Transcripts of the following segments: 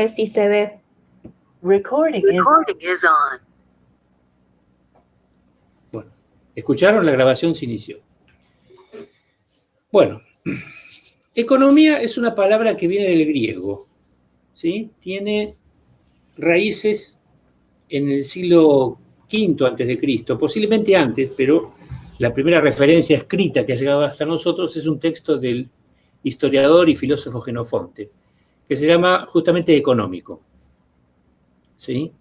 Sí se ve. Recording is on. Bueno, ¿escucharon? La grabación se inició. Bueno, economía es una palabra que viene del griego, ¿sí? Tiene raíces en el siglo V antes de Cristo, posiblemente antes, pero la primera referencia escrita que ha llegado hasta nosotros es un texto del historiador y filósofo Jenofonte, que se llama justamente económico, ¿sí?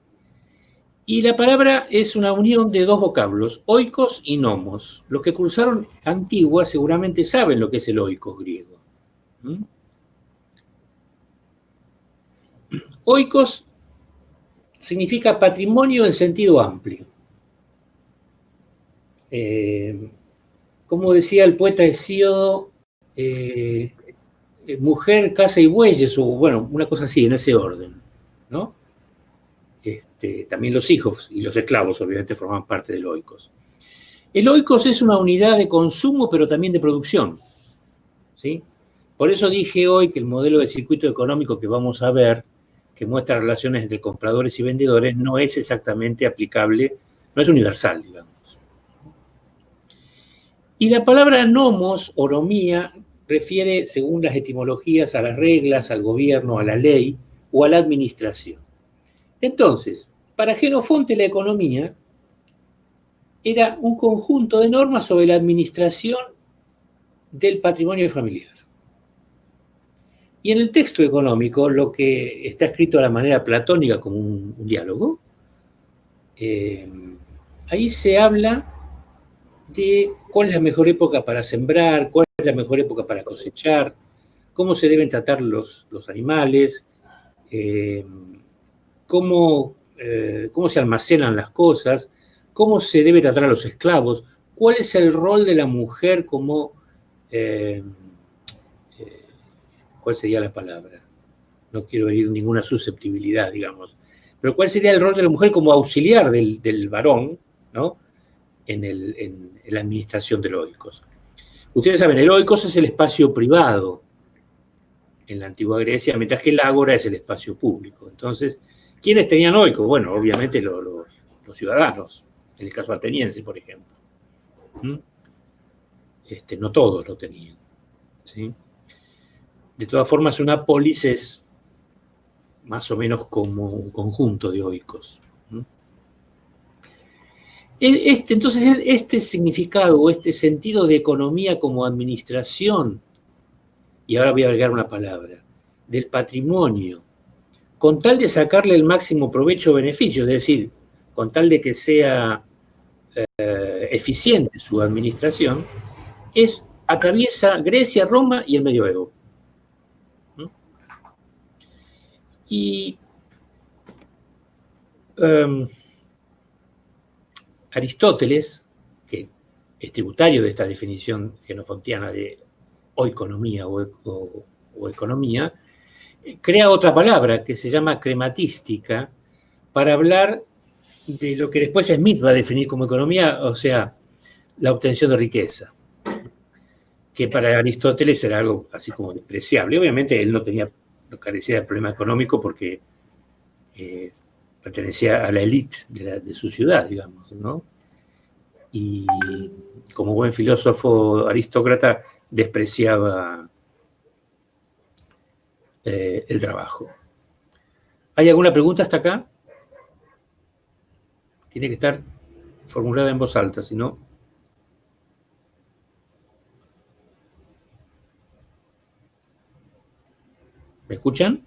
Y la palabra es una unión de dos vocablos, oikos y nomos. Los que cursaron Antigua seguramente saben lo que es el oikos griego. Oikos significa patrimonio en sentido amplio. Como decía el poeta Hesíodo, mujer, casa y bueyes, o bueno, una cosa así, en ese orden, ¿no? También los hijos y los esclavos, obviamente, forman parte del oikos. El oikos es una unidad de consumo, pero también de producción, ¿sí? Por eso dije hoy que el modelo de circuito económico que vamos a ver, que muestra relaciones entre compradores y vendedores, no es exactamente aplicable, no es universal, digamos. Y la palabra nomos o nomía refiere, según las etimologías, a las reglas, al gobierno, a la ley o a la administración. Entonces, para Jenofonte la economía era un conjunto de normas sobre la administración del patrimonio familiar. Y en el texto económico, lo que está escrito de la manera platónica como un diálogo, ahí se habla de cuál es la mejor época para sembrar, cuál es la mejor época para cosechar, cómo se deben tratar los animales, cómo se almacenan las cosas, cómo se debe tratar a los esclavos, cuál es el rol de la mujer como... ¿cuál sería la palabra? No quiero herir ninguna susceptibilidad, digamos. Pero ¿cuál sería el rol de la mujer como auxiliar del varón, ¿no? en la administración del oikos? Ustedes saben, el oikos es el espacio privado en la antigua Grecia, mientras que el ágora es el espacio público. Entonces, ¿quiénes tenían oikos? Bueno, obviamente los ciudadanos, en el caso ateniense, por ejemplo. No todos lo tenían, ¿sí? De todas formas, una polis es más o menos como un conjunto de oikos. Entonces, este significado o este sentido de economía como administración, y ahora voy a agregar una palabra, del patrimonio, con tal de sacarle el máximo provecho o beneficio, es decir, con tal de que sea eficiente su administración, atraviesa Grecia, Roma y el Medioevo. Y Aristóteles, que es tributario de esta definición jenofontiana de oikonomía o economía, crea otra palabra que se llama crematística para hablar de lo que después Smith va a definir como economía, o sea, la obtención de riqueza, que para Aristóteles era algo así como despreciable. Obviamente él no carecía de problema económico porque pertenecía a la élite de su ciudad, digamos, ¿no? Y como buen filósofo aristócrata despreciaba el trabajo. ¿Hay alguna pregunta hasta acá? Tiene que estar formulada en voz alta, si no... ¿Me escuchan?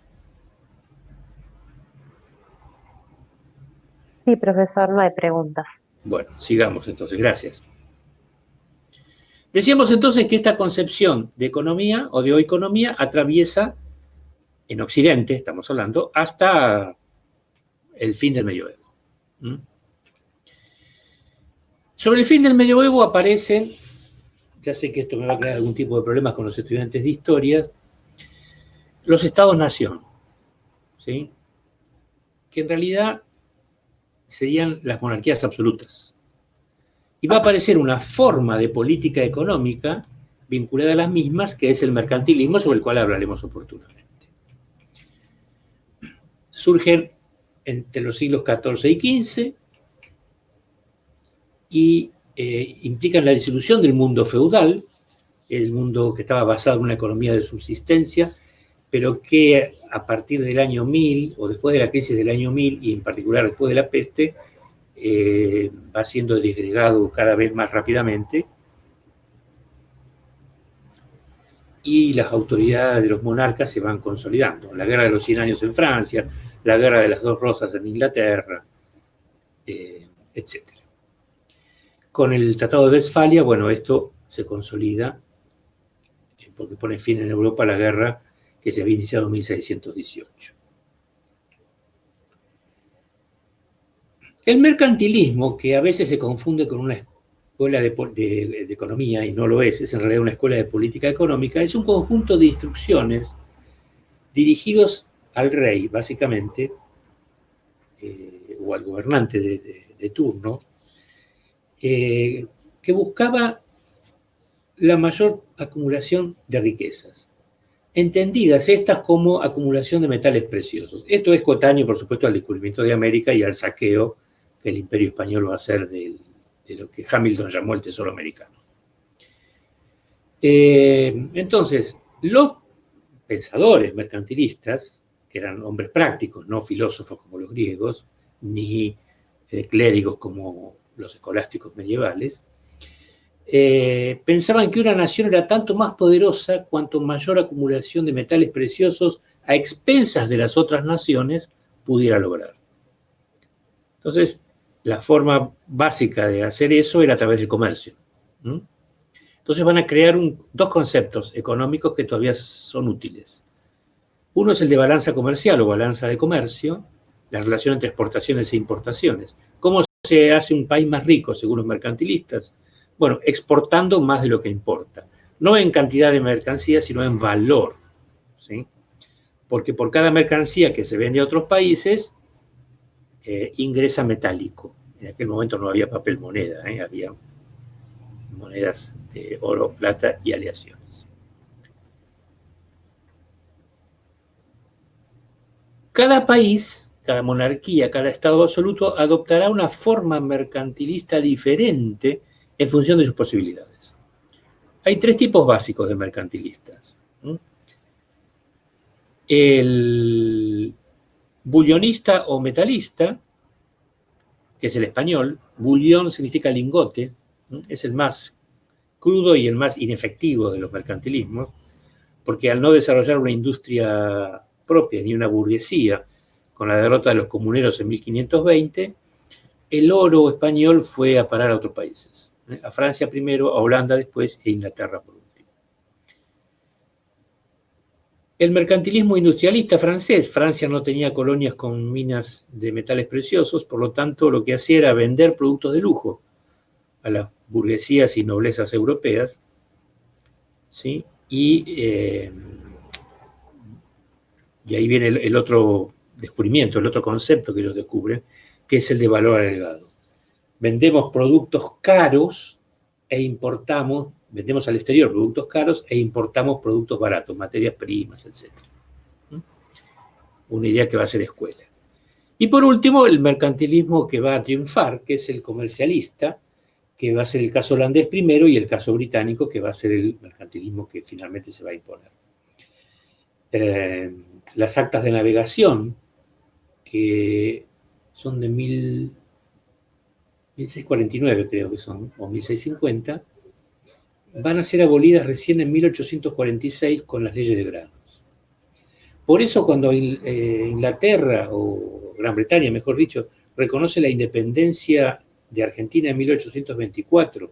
Sí, profesor, no hay preguntas. Bueno, sigamos entonces, gracias. Decíamos entonces que esta concepción de economía o de oikonomía atraviesa en Occidente, estamos hablando, hasta el fin del Medioevo. Sobre el fin del Medioevo aparecen, ya sé que esto me va a crear algún tipo de problemas con los estudiantes de historia, los estados-nación, ¿sí? Que en realidad serían las monarquías absolutas. Y va a aparecer una forma de política económica vinculada a las mismas, que es el mercantilismo, sobre el cual hablaremos oportunamente. surgen entre los siglos XIV y XV y implican la disolución del mundo feudal, el mundo que estaba basado en una economía de subsistencia, pero que a partir del año 1000 o después de la crisis del año 1000 y en particular después de la peste, va siendo disgregado cada vez más rápidamente y las autoridades de los monarcas se van consolidando. La guerra de los 100 años en Francia, la guerra de las dos rosas en Inglaterra, etc. Con el Tratado de Westfalia, bueno, esto se consolida porque pone fin en Europa a la guerra que se había iniciado en 1618. El mercantilismo, que a veces se confunde con una escuela de economía, y no lo es en realidad una escuela de política económica, es un conjunto de instrucciones dirigidos al rey, básicamente, o al gobernante de turno, que buscaba la mayor acumulación de riquezas, entendidas estas como acumulación de metales preciosos. Esto es coetáneo, por supuesto, al descubrimiento de América y al saqueo que el Imperio Español va a hacer de lo que Hamilton llamó el tesoro americano. Entonces, los pensadores mercantilistas, que eran hombres prácticos, no filósofos como los griegos, ni clérigos como los escolásticos medievales, pensaban que una nación era tanto más poderosa cuanto mayor acumulación de metales preciosos a expensas de las otras naciones pudiera lograr. Entonces, la forma básica de hacer eso era a través del comercio. Entonces van a crear dos conceptos económicos que todavía son útiles. Uno es el de balanza comercial o balanza de comercio, la relación entre exportaciones e importaciones. ¿Cómo se hace un país más rico, según los mercantilistas? Bueno, exportando más de lo que importa. No en cantidad de mercancía, sino en valor. ¿Sí? Porque por cada mercancía que se vende a otros países, ingresa metálico. En aquel momento no había papel moneda, había monedas de oro, plata y aleaciones. Cada país, cada monarquía, cada estado absoluto adoptará una forma mercantilista diferente en función de sus posibilidades. Hay tres tipos básicos de mercantilistas. El bullionista o metalista, que es el español. Bullón significa lingote, es el más crudo y el más inefectivo de los mercantilismos, porque al no desarrollar una industria propia ni una burguesía, con la derrota de los comuneros en 1520, el oro español fue a parar a otros países, a Francia primero, a Holanda después e Inglaterra por último. El mercantilismo industrialista francés, Francia no tenía colonias con minas de metales preciosos, por lo tanto lo que hacía era vender productos de lujo a las burguesías y noblezas europeas, ¿sí? Y ahí viene el otro descubrimiento, el otro concepto que ellos descubren, que es el de valor agregado. Vendemos productos caros e importamos, vendemos al exterior productos caros e importamos productos baratos, materias primas, etc. Una idea que va a ser escuela. Y por último, el mercantilismo que va a triunfar, que es el comercialista, que va a ser el caso holandés primero y el caso británico, que va a ser el mercantilismo que finalmente se va a imponer. Las actas de navegación, que son de 1649 creo que son, o 1650, van a ser abolidas recién en 1846 con las leyes de granos. Por eso cuando Inglaterra, o Gran Bretaña mejor dicho, reconoce la independencia de Argentina en 1824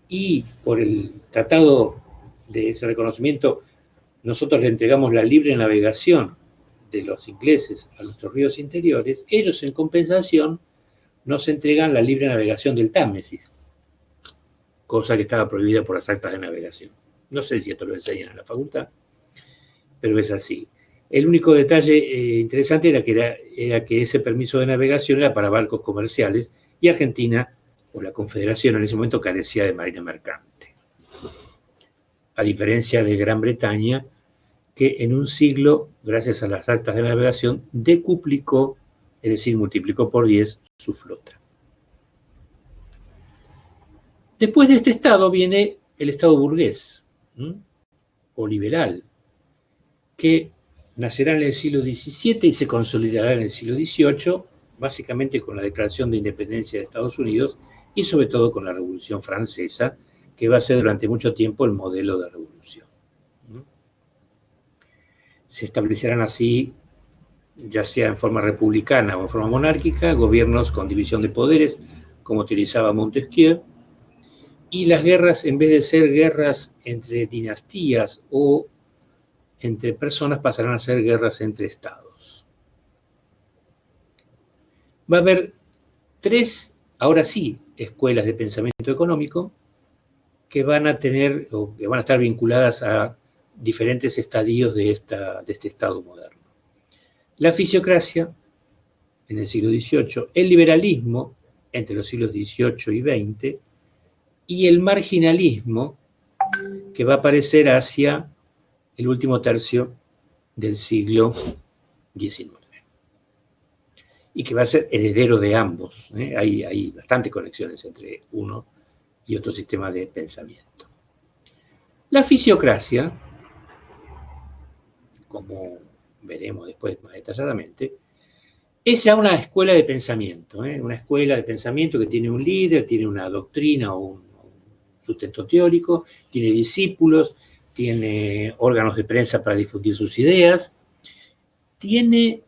y por el tratado de ese reconocimiento nosotros le entregamos la libre navegación de los ingleses a nuestros ríos interiores, ellos en compensación nos entregan la libre navegación del Támesis, cosa que estaba prohibida por las actas de navegación. No sé si esto lo enseñan en la facultad, pero es así. El único detalle interesante era que ese permiso de navegación era para barcos comerciales y Argentina, o la Confederación en ese momento, carecía de marina mercante. A diferencia de Gran Bretaña, que en un siglo, gracias a las actas de navegación, decuplicó, es decir, multiplicó por 10 su flota. Después de este estado viene el estado burgués, o liberal, que nacerá en el siglo XVII y se consolidará en el siglo XVIII, básicamente con la Declaración de Independencia de Estados Unidos y sobre todo con la Revolución Francesa, que va a ser durante mucho tiempo el modelo de revolución. Se establecerán así, ya sea en forma republicana o en forma monárquica, gobiernos con división de poderes, como utilizaba Montesquieu, y las guerras, en vez de ser guerras entre dinastías o entre personas, pasarán a ser guerras entre estados. Va a haber 3, ahora sí, escuelas de pensamiento económico que van a tener o que van a estar vinculadas a diferentes estadios de este estado moderno. La fisiocracia en el siglo XVIII, el liberalismo entre los siglos XVIII y XX y el marginalismo que va a aparecer hacia el último tercio del siglo XIX y que va a ser heredero de ambos. Hay bastantes conexiones entre uno y otro sistema de pensamiento. La fisiocracia, como veremos después más detalladamente, es ya una escuela de pensamiento, una escuela de pensamiento que tiene un líder, tiene una doctrina o un sustento teórico, tiene discípulos, tiene órganos de prensa para difundir sus ideas, tiene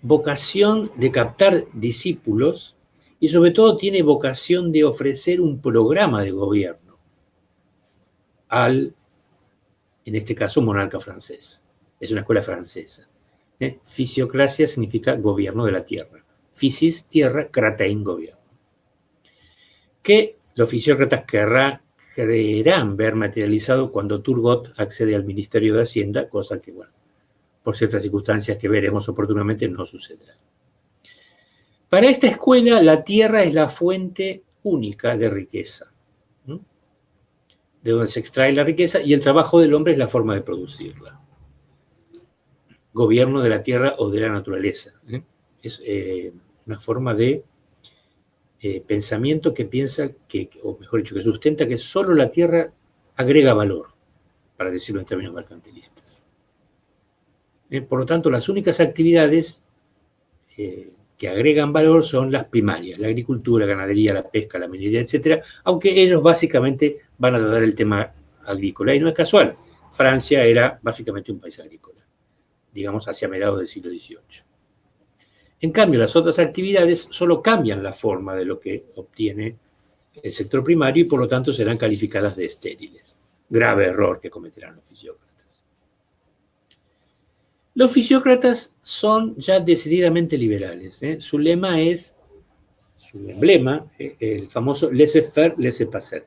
vocación de captar discípulos y sobre todo tiene vocación de ofrecer un programa de gobierno al, en este caso, monarca francés. Es una escuela francesa. Fisiocracia significa gobierno de la tierra. Physis, tierra, kratein, gobierno. Que los fisiócratas creerán ver materializado cuando Turgot accede al Ministerio de Hacienda, cosa que, bueno, por ciertas circunstancias que veremos oportunamente, no sucederá. Para esta escuela, la tierra es la fuente única de riqueza, de donde se extrae la riqueza, y el trabajo del hombre es la forma de producirla. Gobierno de la tierra o de la naturaleza. Es una forma de pensamiento que piensa que, o mejor dicho, que sustenta que solo la tierra agrega valor, para decirlo en términos mercantilistas. Por lo tanto, las únicas actividades que agregan valor son las primarias, la agricultura, la ganadería, la pesca, la minería, etc., aunque ellos básicamente van a tratar el tema agrícola. Y no es casual, Francia era básicamente un país agrícola, digamos hacia mediados del siglo XVIII. En cambio, las otras actividades solo cambian la forma de lo que obtiene el sector primario y por lo tanto serán calificadas de estériles. Grave error que cometerán los fisiócratas. Los fisiócratas son ya decididamente liberales. Su lema es, su emblema, el famoso laissez-faire, laissez-passer.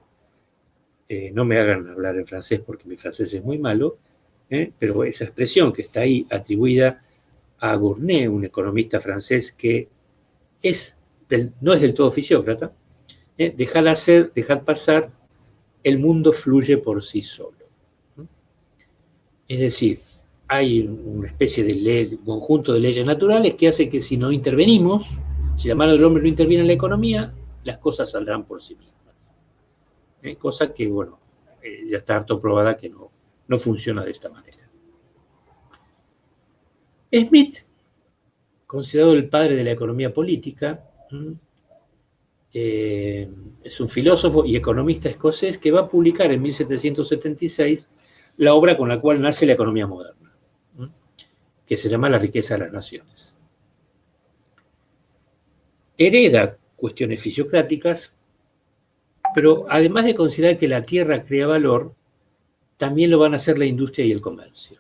No me hagan hablar en francés porque mi francés es muy malo, pero esa expresión que está ahí atribuida a Gournay, un economista francés que no es del todo fisiócrata, dejad hacer, dejad pasar, el mundo fluye por sí solo. Es decir, hay una especie de conjunto de leyes naturales que hace que si no intervenimos, si la mano del hombre no interviene en la economía, las cosas saldrán por sí mismas. Cosa que, bueno, ya está harto probada que no funciona de esta manera. Smith, considerado el padre de la economía política, es un filósofo y economista escocés que va a publicar en 1776 la obra con la cual nace la economía moderna, que se llama La riqueza de las naciones. Hereda cuestiones fisiocráticas, pero además de considerar que la tierra crea valor, también lo van a hacer la industria y el comercio.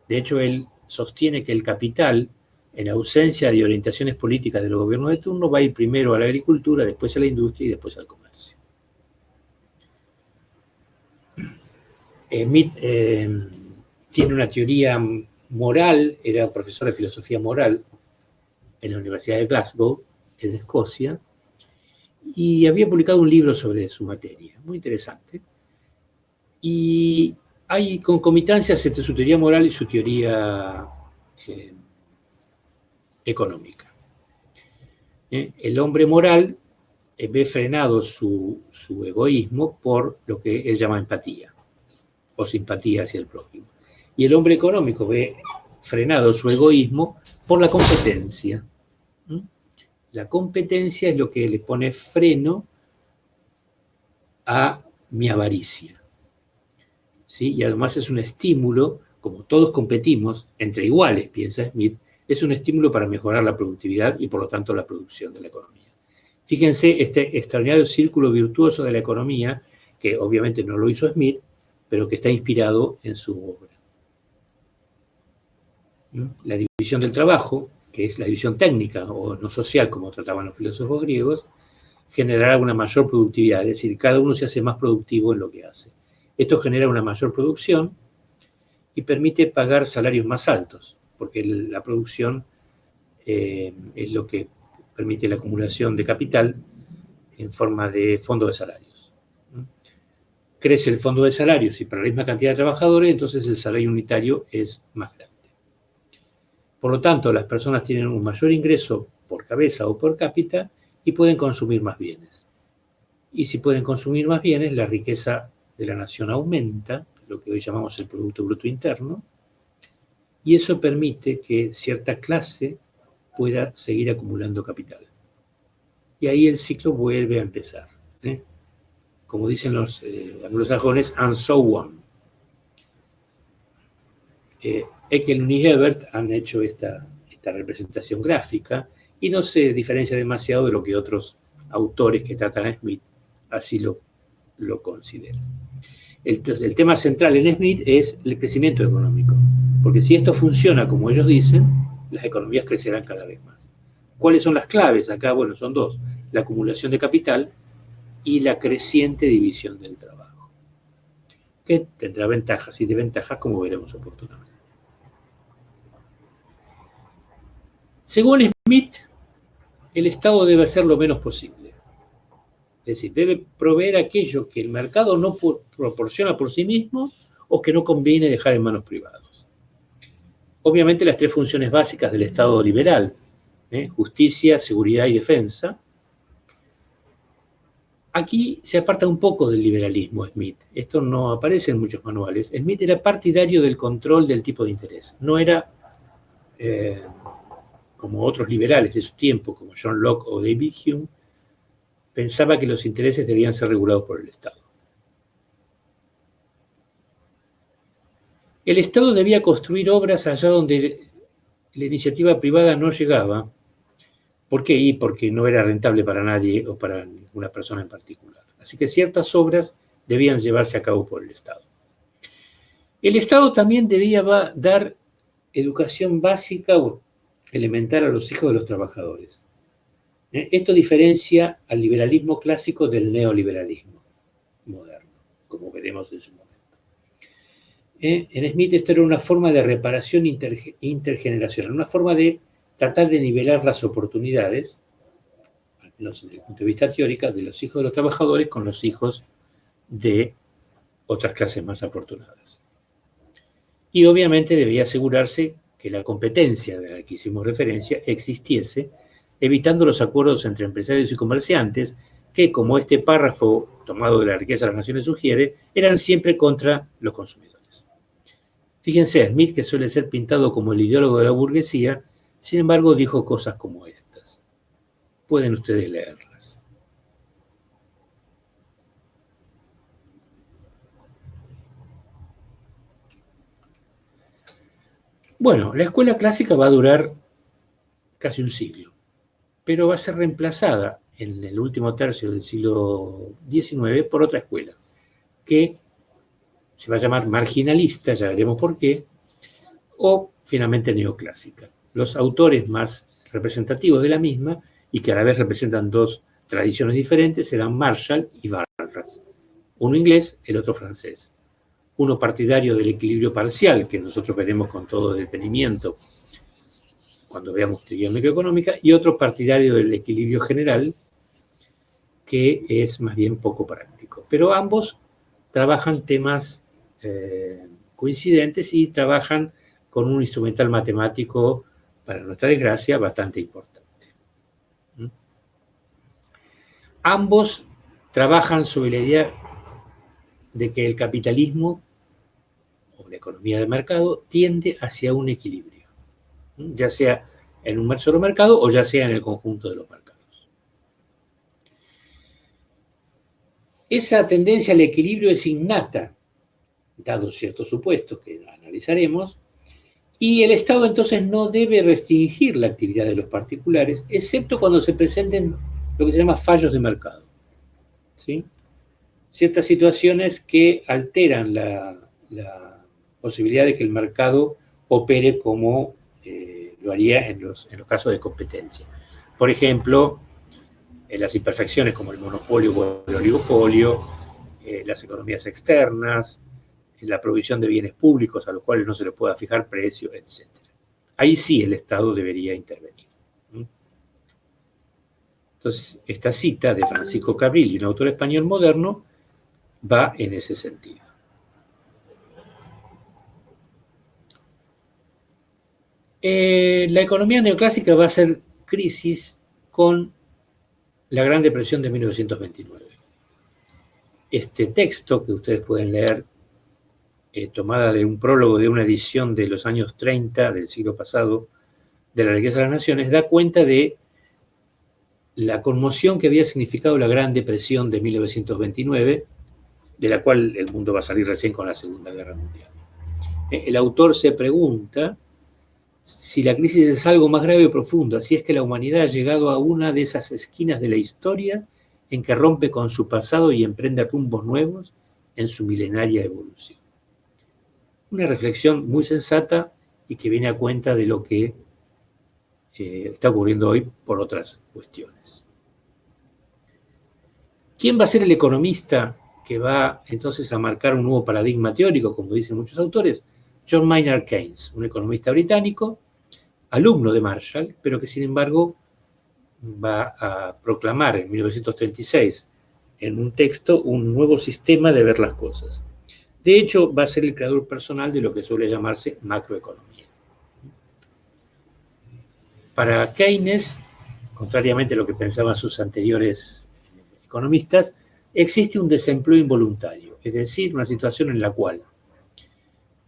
De hecho, él sostiene que el capital, en ausencia de orientaciones políticas de los gobiernos de turno, va a ir primero a la agricultura, después a la industria y después al comercio. Smith tiene una teoría moral, era profesor de filosofía moral en la Universidad de Glasgow, en Escocia, y había publicado un libro sobre su materia, muy interesante. Y hay concomitancias entre su teoría moral y su teoría económica. El hombre moral ve frenado su egoísmo por lo que él llama empatía o simpatía hacia el prójimo. Y el hombre económico ve frenado su egoísmo por la competencia. La competencia es lo que le pone freno a mi avaricia. ¿Sí? Y además es un estímulo, como todos competimos entre iguales, piensa Smith, es un estímulo para mejorar la productividad y por lo tanto la producción de la economía. Fíjense este extraordinario círculo virtuoso de la economía, que obviamente no lo hizo Smith, pero que está inspirado en su obra. La división del trabajo, que es la división técnica o no social, como trataban los filósofos griegos, generará una mayor productividad, es decir, cada uno se hace más productivo en lo que hace. Esto genera una mayor producción y permite pagar salarios más altos, porque la producción es lo que permite la acumulación de capital en forma de fondo de salarios. Crece el fondo de salarios y para la misma cantidad de trabajadores, entonces el salario unitario es más grande. Por lo tanto, las personas tienen un mayor ingreso por cabeza o por cápita y pueden consumir más bienes. Y si pueden consumir más bienes, la riqueza de la nación aumenta, lo que hoy llamamos el Producto Bruto Interno, y eso permite que cierta clase pueda seguir acumulando capital. Y ahí el ciclo vuelve a empezar. Como dicen los anglosajones, and so on. Ekelund y Hebert han hecho esta representación gráfica y no se diferencia demasiado de lo que otros autores que tratan a Smith así lo consideran. El tema central en Smith es el crecimiento económico, porque si esto funciona como ellos dicen, las economías crecerán cada vez más. ¿Cuáles son las claves acá? Bueno, son dos: la acumulación de capital y la creciente división del trabajo, que tendrá ventajas y desventajas, como veremos oportunamente. Según Smith, el Estado debe hacer lo menos posible. Es decir, debe proveer aquello que el mercado no proporciona por sí mismo o que no conviene dejar en manos privadas. Obviamente las tres funciones básicas del Estado liberal, justicia, seguridad y defensa. Aquí se aparta un poco del liberalismo Smith. Esto no aparece en muchos manuales. Smith era partidario del control del tipo de interés. No era como otros liberales de su tiempo, como John Locke o David Hume, pensaba que los intereses debían ser regulados por el Estado. El Estado debía construir obras allá donde la iniciativa privada no llegaba. ¿Por qué? Y porque no era rentable para nadie o para ninguna persona en particular. Así que ciertas obras debían llevarse a cabo por el Estado. El Estado también debía dar educación básica o elemental a los hijos de los trabajadores. Esto diferencia al liberalismo clásico del neoliberalismo moderno, como veremos en su momento. En Smith esto era una forma de reparación intergeneracional, una forma de tratar de nivelar las oportunidades, al menos desde el punto de vista teórico, de los hijos de los trabajadores con los hijos de otras clases más afortunadas. Y obviamente debía asegurarse que la competencia de la que hicimos referencia existiese, evitando los acuerdos entre empresarios y comerciantes, que, como este párrafo tomado de la riqueza de las naciones sugiere, eran siempre contra los consumidores. Fíjense, Smith, que suele ser pintado como el ideólogo de la burguesía, sin embargo dijo cosas como estas. Pueden ustedes leerlas. Bueno, la escuela clásica va a durar casi un siglo, pero va a ser reemplazada en el último tercio del siglo XIX por otra escuela, que se va a llamar marginalista, ya veremos por qué, o finalmente neoclásica. Los autores más representativos de la misma, y que a la vez representan dos tradiciones diferentes, serán Marshall y Barras. Uno inglés, el otro francés. Uno partidario del equilibrio parcial, que nosotros veremos con todo detenimiento cuando veamos teoría microeconómica, y otro partidario del equilibrio general, que es más bien poco práctico. Pero ambos trabajan temas coincidentes y trabajan con un instrumental matemático, para nuestra desgracia, bastante importante. Ambos trabajan sobre la idea de que el capitalismo o la economía de mercado tiende hacia un equilibrio, ya sea en un solo mercado o ya sea en el conjunto de los mercados. Esa tendencia al equilibrio es innata, dados ciertos supuestos que analizaremos, y el Estado entonces no debe restringir la actividad de los particulares, excepto cuando se presenten lo que se llama fallos de mercado, ¿sí? Ciertas situaciones que alteran la posibilidad de que el mercado opere como lo haría en los casos de competencia. Por ejemplo, las imperfecciones como el monopolio o el oligopolio, las economías externas, la provisión de bienes públicos a los cuales no se les pueda fijar precio, etc. Ahí sí el Estado debería intervenir. Entonces, esta cita de Francisco Cabril, un autor español moderno, va en ese sentido. La economía neoclásica va a ser crisis con la Gran Depresión de 1929. Este texto que ustedes pueden leer, tomada de un prólogo de una edición de los años 30 del siglo pasado de La riqueza de las naciones, da cuenta de la conmoción que había significado la Gran Depresión de 1929, de la cual el mundo va a salir recién con la Segunda Guerra Mundial. El autor se pregunta si la crisis es algo más grave o profundo, si es que la humanidad ha llegado a una de esas esquinas de la historia en que rompe con su pasado y emprende rumbos nuevos en su milenaria evolución. Una reflexión muy sensata y que viene a cuenta de lo que está ocurriendo hoy por otras cuestiones. ¿Quién va a ser el economista que va entonces a marcar un nuevo paradigma teórico, como dicen muchos autores? John Maynard Keynes, un economista británico, alumno de Marshall, pero que sin embargo va a proclamar en 1936 en un texto un nuevo sistema de ver las cosas. De hecho, va a ser el creador personal de lo que suele llamarse macroeconomía. Para Keynes, contrariamente a lo que pensaban sus anteriores economistas, existe un desempleo involuntario, es decir, una situación en la cual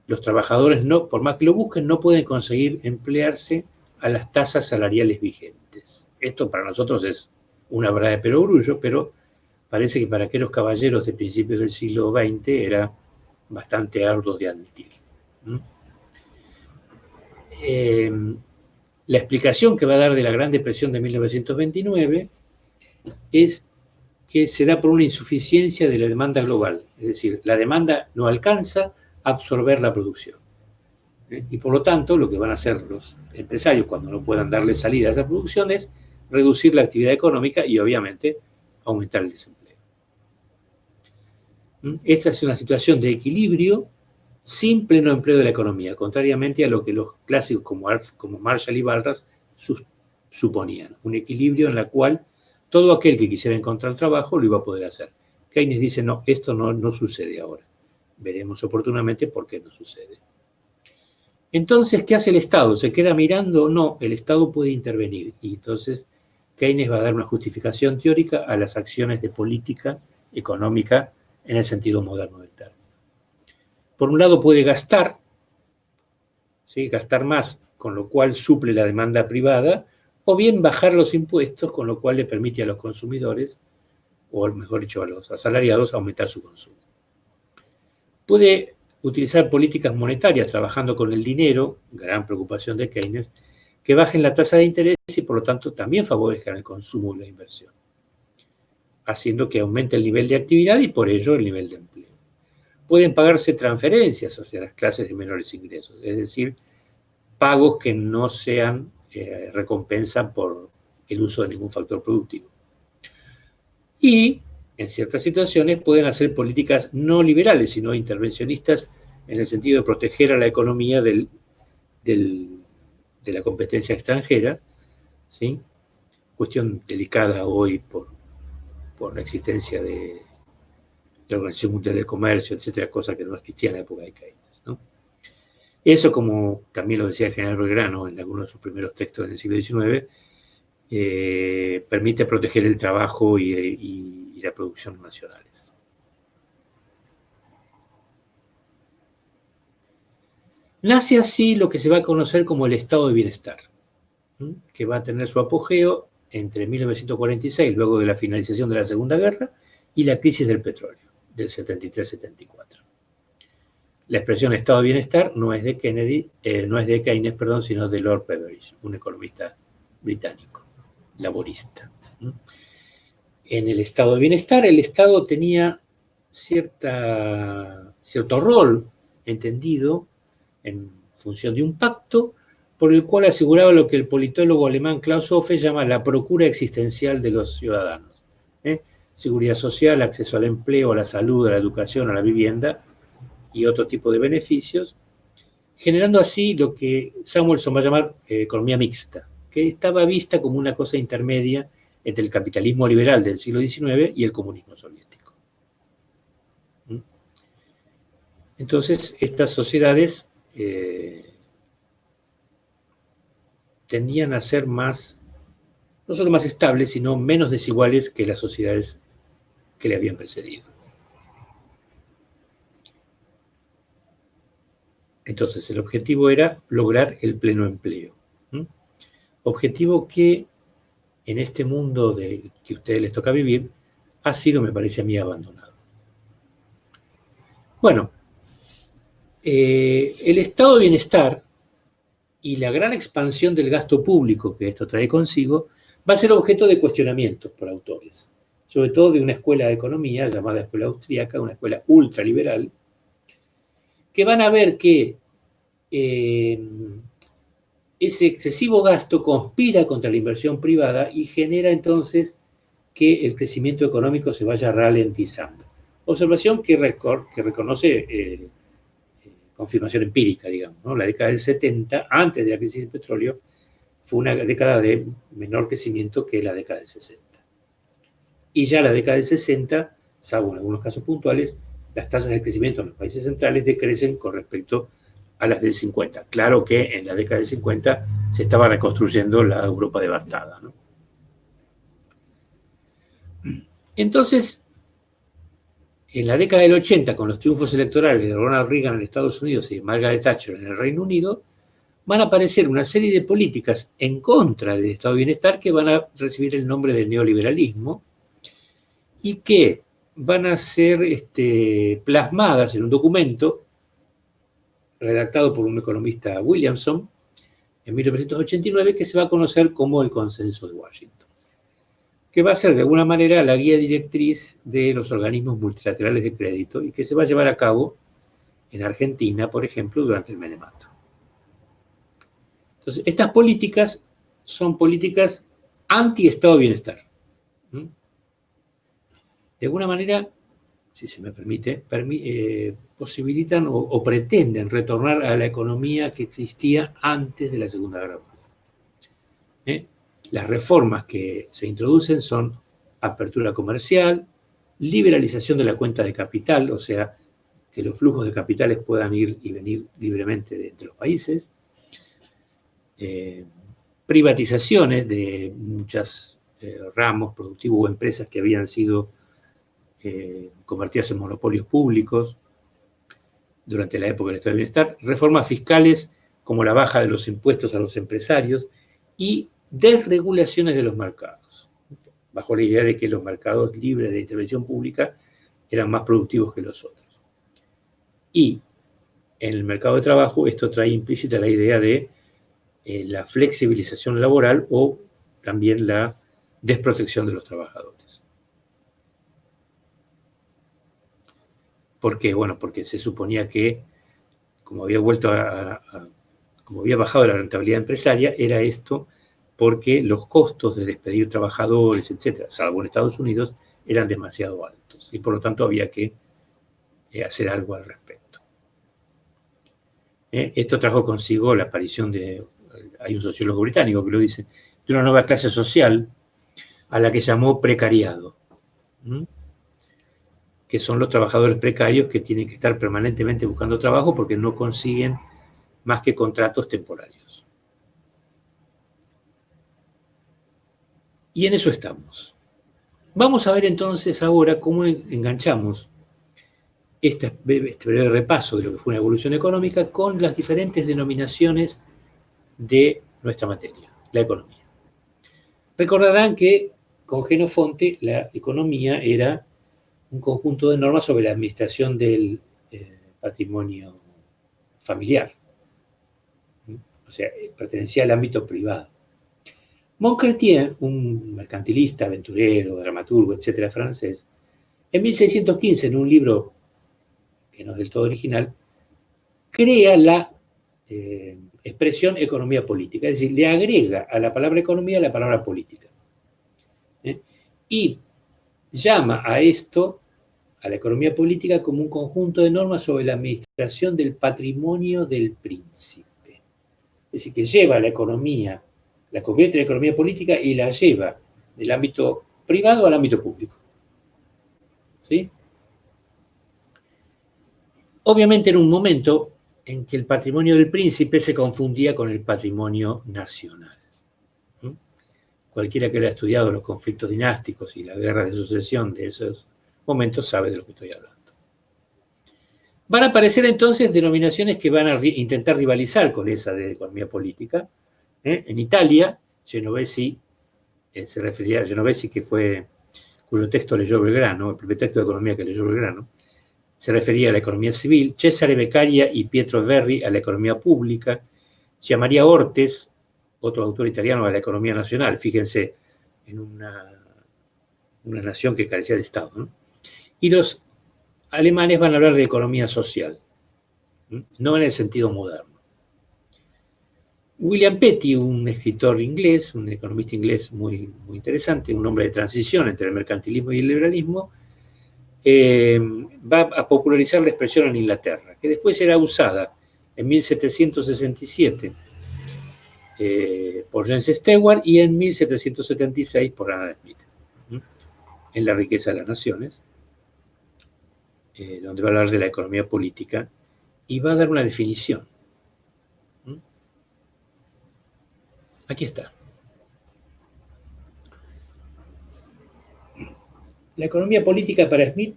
los trabajadores, por más que lo busquen, no pueden conseguir emplearse a las tasas salariales vigentes. Esto para nosotros es una verdad de perogrullo, pero parece que para aquellos caballeros de principios del siglo XX era bastante arduo de admitir. La explicación que va a dar de la Gran Depresión de 1929 es que se da por una insuficiencia de la demanda global, es decir, la demanda no alcanza a absorber la producción. Y por lo tanto, lo que van a hacer los empresarios cuando no puedan darle salida a esa producción es reducir la actividad económica y obviamente aumentar el desempleo. Esta es una situación de equilibrio sin pleno empleo de la economía, contrariamente a lo que los clásicos como Marshall y Balras suponían. Un equilibrio en el cual todo aquel que quisiera encontrar trabajo lo iba a poder hacer. Keynes dice, no, esto no sucede ahora. Veremos oportunamente por qué no sucede. Entonces, ¿qué hace el Estado? ¿Se queda mirando? No, el Estado puede intervenir. Y entonces Keynes va a dar una justificación teórica a las acciones de política económica en el sentido moderno del término. Por un lado puede gastar, ¿sí? Gastar más, con lo cual suple la demanda privada, o bien bajar los impuestos, con lo cual le permite a los consumidores, o mejor dicho a los asalariados, aumentar su consumo. Puede utilizar políticas monetarias trabajando con el dinero, gran preocupación de Keynes, que bajen la tasa de interés y por lo tanto también favorezcan el consumo y la inversión, haciendo que aumente el nivel de actividad y por ello el nivel de empleo. Pueden pagarse transferencias hacia las clases de menores ingresos, es decir, pagos que no sean recompensa por el uso de ningún factor productivo. Y en ciertas situaciones pueden hacer políticas no liberales, sino intervencionistas en el sentido de proteger a la economía de la competencia extranjera, ¿sí? Cuestión delicada hoy por la existencia de la Organización Mundial del Comercio, etcétera, cosas que no existían en la época de Keynes, ¿no? Eso, como también lo decía el general Belgrano en algunos de sus primeros textos del siglo XIX, permite proteger el trabajo y la producción nacionales. Nace así lo que se va a conocer como el estado de bienestar, que va a tener su apogeo entre 1946, luego de la finalización de la Segunda Guerra, y la crisis del petróleo, del 73-74. La expresión estado de bienestar no es de Keynes, sino de Lord Beveridge, un economista británico, laborista. En el estado de bienestar, el Estado tenía cierto rol entendido en función de un pacto por el cual aseguraba lo que el politólogo alemán Klaus Hofe llama la procura existencial de los ciudadanos. Seguridad social, acceso al empleo, a la salud, a la educación, a la vivienda y otro tipo de beneficios, generando así lo que Samuelson va a llamar economía mixta, que estaba vista como una cosa intermedia entre el capitalismo liberal del siglo XIX y el comunismo soviético. Entonces, estas sociedades tendían a ser más, no solo más estables, sino menos desiguales que las sociedades que le habían precedido. Entonces, el objetivo era lograr el pleno empleo. Objetivo que en este mundo que a ustedes les toca vivir ha sido, me parece a mí, abandonado. Bueno, el estado de bienestar y la gran expansión del gasto público que esto trae consigo va a ser objeto de cuestionamientos por autores, sobre todo de una escuela de economía llamada escuela austríaca, una escuela ultraliberal, que van a ver que ese excesivo gasto conspira contra la inversión privada y genera entonces que el crecimiento económico se vaya ralentizando. Observación que reconoce confirmación empírica, digamos, ¿no? La década del 70, antes de la crisis del petróleo, fue una década de menor crecimiento que la década del 60. Y ya la década del 60, salvo en algunos casos puntuales, las tasas de crecimiento en los países centrales decrecen con respecto a las del 50. Claro que en la década del 50 se estaba reconstruyendo la Europa devastada, ¿no? Entonces, en la década del 80, con los triunfos electorales de Ronald Reagan en Estados Unidos y de Margaret Thatcher en el Reino Unido, van a aparecer una serie de políticas en contra del estado de bienestar que van a recibir el nombre de neoliberalismo y que van a ser plasmadas en un documento redactado por un economista Williamson en 1989 que se va a conocer como el Consenso de Washington, que va a ser de alguna manera la guía directriz de los organismos multilaterales de crédito y que se va a llevar a cabo en Argentina, por ejemplo, durante el menemato. Entonces, estas políticas son políticas anti-estado de bienestar. De alguna manera, si se me permite, posibilitan o pretenden retornar a la economía que existía antes de la Segunda Guerra Mundial. Las reformas que se introducen son apertura comercial, liberalización de la cuenta de capital, o sea, que los flujos de capitales puedan ir y venir libremente de los países, privatizaciones de muchos ramos productivos o empresas que habían sido convertidas en monopolios públicos durante la época del estado de bienestar, reformas fiscales como la baja de los impuestos a los empresarios y desregulaciones de los mercados, bajo la idea de que los mercados libres de intervención pública eran más productivos que los otros. Y en el mercado de trabajo esto trae implícita la idea de la flexibilización laboral o también la desprotección de los trabajadores. ¿Por qué? Bueno, porque se suponía que, como había como había bajado la rentabilidad empresaria, era esto porque los costos de despedir trabajadores, etcétera, salvo en Estados Unidos, eran demasiado altos y por lo tanto había que hacer algo al respecto. Esto trajo consigo la aparición hay un sociólogo británico que lo dice, de una nueva clase social a la que llamó precariado, que son los trabajadores precarios que tienen que estar permanentemente buscando trabajo porque no consiguen más que contratos temporarios. Y en eso estamos. Vamos a ver entonces ahora cómo enganchamos este breve repaso de lo que fue una evolución económica con las diferentes denominaciones de nuestra materia, la economía. Recordarán que con Genofonte la economía era un conjunto de normas sobre la administración del patrimonio familiar. O sea, pertenecía al ámbito privado. Montcretien, un mercantilista, aventurero, dramaturgo, etcétera, francés, en 1615, en un libro que no es del todo original, crea la expresión economía política, es decir, le agrega a la palabra economía la palabra política. Y llama a esto, a la economía política, como un conjunto de normas sobre la administración del patrimonio del príncipe. Es decir, que lleva la economía, la convierte en economía política y la lleva del ámbito privado al ámbito público. ¿Sí? Obviamente en un momento en que el patrimonio del príncipe se confundía con el patrimonio nacional. Cualquiera que haya estudiado los conflictos dinásticos y la guerra de sucesión de esos momentos sabe de lo que estoy hablando. Van a aparecer entonces denominaciones que van a intentar rivalizar con esa de economía política. En Italia, Genovesi, se refería a Genovesi, cuyo texto leyó Belgrano, el primer texto de economía que leyó Belgrano, se refería a la economía civil, Cesare Beccaria y Pietro Verri a la economía pública, Gianmaria Ortes, otro autor italiano, a la economía nacional, fíjense, en una nación que carecía de Estado, ¿no? Y los alemanes van a hablar de economía social, no en el sentido moderno. William Petty, un escritor inglés, un economista inglés muy, muy interesante, un hombre de transición entre el mercantilismo y el liberalismo, va a popularizar la expresión en Inglaterra, que después era usada en 1767 por James Stewart y en 1776 por Adam Smith, en La riqueza de las naciones, donde va a hablar de la economía política y va a dar una definición. Aquí está. La economía política para Smith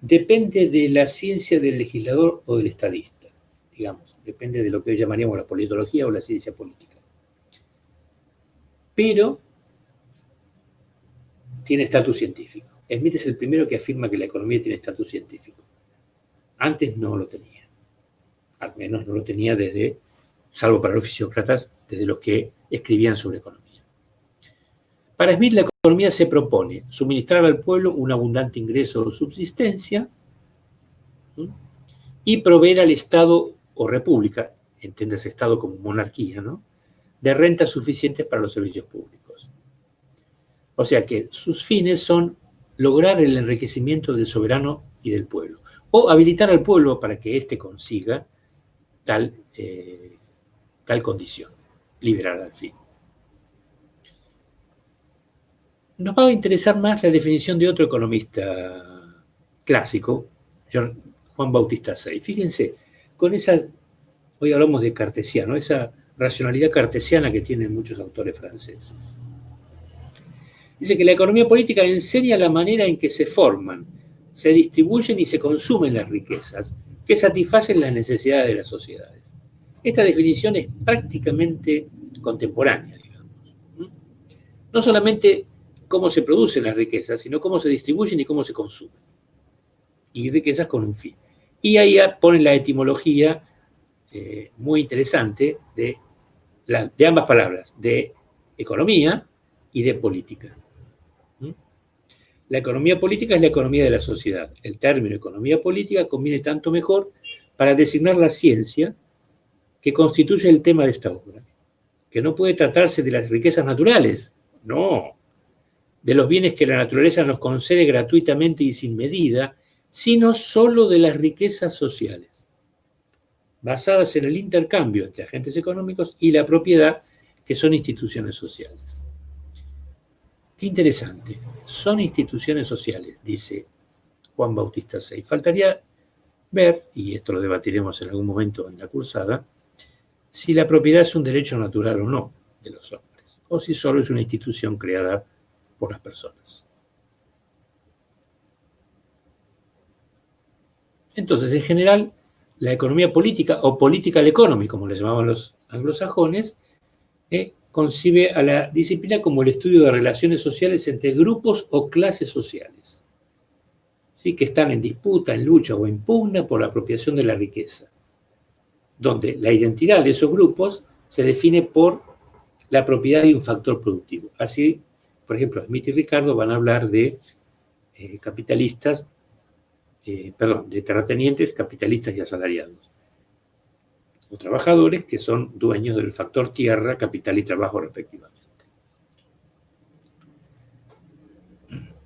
depende de la ciencia del legislador o del estadista, digamos, depende de lo que hoy llamaríamos la politología o la ciencia política. Pero tiene estatus científico. Smith es el primero que afirma que la economía tiene estatus científico. Antes no lo tenía. Al menos no lo tenía salvo para los fisiócratas, desde los que escribían sobre economía. Para Smith, la economía se propone suministrar al pueblo un abundante ingreso o subsistencia y proveer al Estado o república, entiéndase Estado como monarquía, ¿no?, de rentas suficientes para los servicios públicos. O sea que sus fines son lograr el enriquecimiento del soberano y del pueblo, o habilitar al pueblo para que éste consiga tal condición, liberar al fin. Nos va a interesar más la definición de otro economista clásico, Juan Bautista Say. Fíjense, hoy hablamos de cartesiano, esa racionalidad cartesiana que tienen muchos autores franceses. Dice que la economía política enseña la manera en que se forman, se distribuyen y se consumen las riquezas que satisfacen las necesidades de las sociedades. Esta definición es prácticamente contemporánea, digamos. No solamente cómo se producen las riquezas, sino cómo se distribuyen y cómo se consumen. Y riquezas con un fin. Y ahí ponen la etimología muy interesante de ambas palabras, de economía y de política. La economía política es la economía de la sociedad. El término economía política conviene tanto mejor para designar la ciencia que constituye el tema de esta obra, que no puede tratarse de las riquezas naturales, no, de los bienes que la naturaleza nos concede gratuitamente y sin medida, sino solo de las riquezas sociales, basadas en el intercambio entre agentes económicos y la propiedad, que son instituciones sociales. Qué interesante, son instituciones sociales, dice Juan Bautista Say. Faltaría ver, y esto lo debatiremos en algún momento en la cursada, si la propiedad es un derecho natural o no de los hombres, o si solo es una institución creada por las personas. Entonces, en general, la economía política, o political economy, como le llamaban los anglosajones, concibe a la disciplina como el estudio de relaciones sociales entre grupos o clases sociales, ¿sí? Que están en disputa, en lucha o en pugna por la apropiación de la riqueza, donde la identidad de esos grupos se define por la propiedad de un factor productivo. Así, por ejemplo, Smith y Ricardo van a hablar de de terratenientes, capitalistas y asalariados, o trabajadores que son dueños del factor tierra, capital y trabajo respectivamente.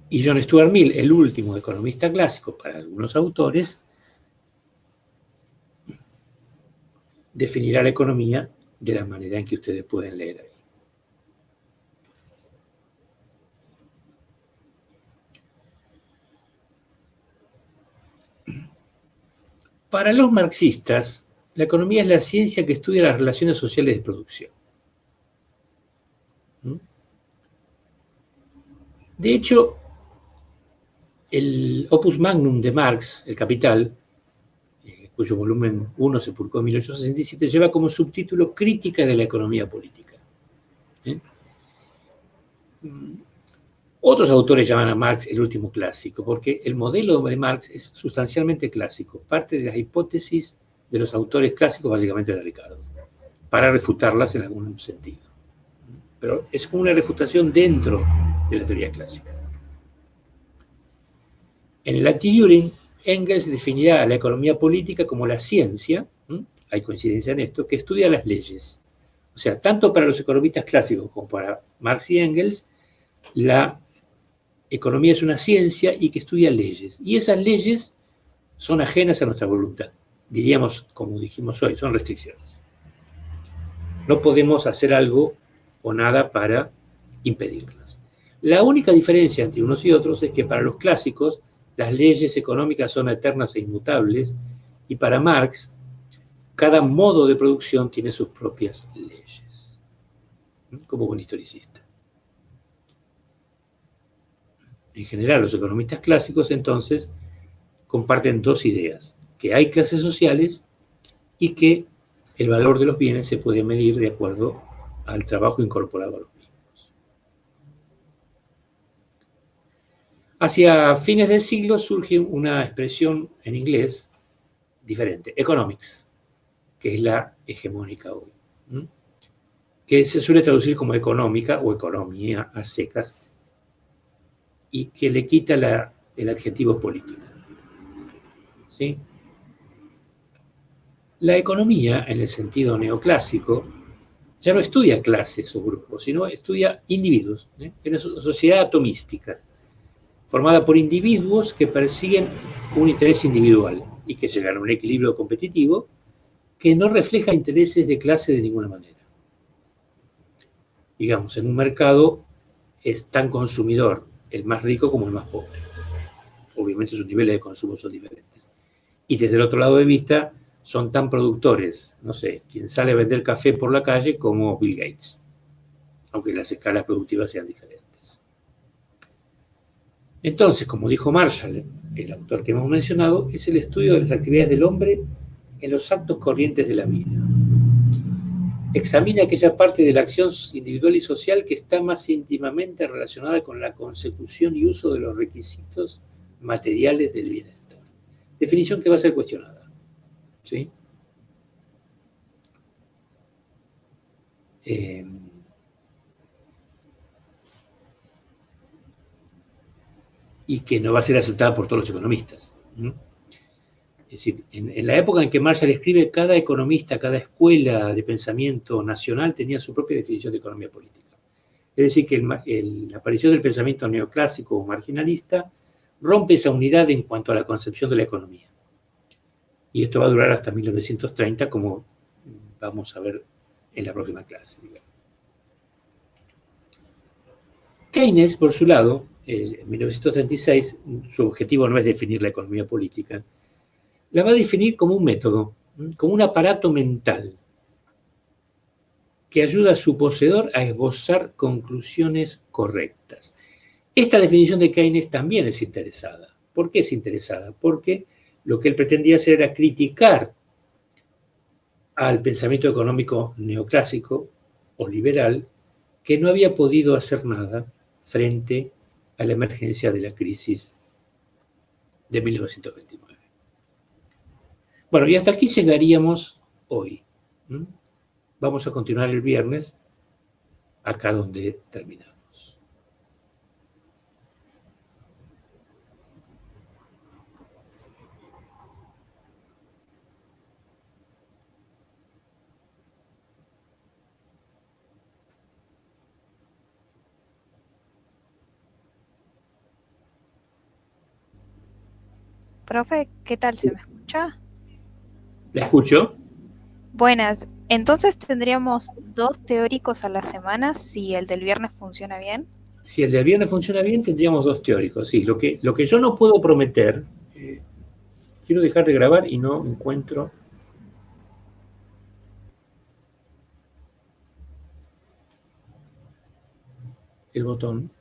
Y John Stuart Mill, el último economista clásico para algunos autores, definirá la economía de la manera en que ustedes pueden leer ahí. Para los marxistas, la economía es la ciencia que estudia las relaciones sociales de producción. De hecho, el opus magnum de Marx, El Capital, cuyo volumen 1 se publicó en 1867, lleva como subtítulo Crítica de la economía política. Otros autores llaman a Marx el último clásico, porque el modelo de Marx es sustancialmente clásico, parte de las hipótesis de los autores clásicos, básicamente de Ricardo, para refutarlas en algún sentido. Pero es como una refutación dentro de la teoría clásica. En el Anti-Düring, Engels definirá a la economía política como la ciencia, hay coincidencia en esto, que estudia las leyes. O sea, tanto para los economistas clásicos como para Marx y Engels, la economía es una ciencia y que estudia leyes. Y esas leyes son ajenas a nuestra voluntad. Diríamos, como dijimos hoy, son restricciones. No podemos hacer algo o nada para impedirlas. La única diferencia entre unos y otros es que para los clásicos las leyes económicas son eternas e inmutables, y para Marx cada modo de producción tiene sus propias leyes, como buen historicista. En general, los economistas clásicos, entonces, comparten dos ideas: que hay clases sociales y que el valor de los bienes se puede medir de acuerdo al trabajo incorporado a los mismos. Hacia fines del siglo surge una expresión en inglés diferente, economics, que es la hegemónica hoy, que se suele traducir como económica o economía a secas, y que le quita el adjetivo política. ¿Sí? La economía, en el sentido neoclásico, ya no estudia clases o grupos, sino estudia individuos. Es una sociedad atomística, formada por individuos que persiguen un interés individual y que llegan a un equilibrio competitivo que no refleja intereses de clase de ninguna manera. Digamos, en un mercado es tan consumidor el más rico como el más pobre. Obviamente sus niveles de consumo son diferentes. Y desde el otro lado de vista, son tan productores, no sé, quien sale a vender café por la calle como Bill Gates, aunque las escalas productivas sean diferentes. Entonces, como dijo Marshall, el autor que hemos mencionado, es el estudio de las actividades del hombre en los actos corrientes de la vida. Examina aquella parte de la acción individual y social que está más íntimamente relacionada con la consecución y uso de los requisitos materiales del bienestar. Definición que va a ser cuestionada. ¿Sí? Y que no va a ser aceptada por todos los economistas. Es decir, en la época en que Marshall escribe, cada economista, cada escuela de pensamiento nacional tenía su propia definición de economía política. Es decir, que la aparición del pensamiento neoclásico o marginalista rompe esa unidad en cuanto a la concepción de la economía. Y esto va a durar hasta 1930, como vamos a ver en la próxima clase. Keynes, por su lado, en 1936, su objetivo no es definir la economía política, la va a definir como un método, como un aparato mental que ayuda a su poseedor a esbozar conclusiones correctas. Esta definición de Keynes también es interesada. ¿Por qué es interesada? Porque lo que él pretendía hacer era criticar al pensamiento económico neoclásico o liberal, que no había podido hacer nada frente a la emergencia de la crisis de 1929. Bueno, y hasta aquí llegaríamos hoy. Vamos a continuar el viernes, acá donde terminamos. Profe, ¿qué tal? ¿Se me escucha? ¿La escucho? Buenas. Entonces tendríamos 2 teóricos a la semana si el del viernes funciona bien. Si el del viernes funciona bien, tendríamos 2 teóricos. Sí, lo que yo no puedo prometer, quiero dejar de grabar y no encuentro el botón.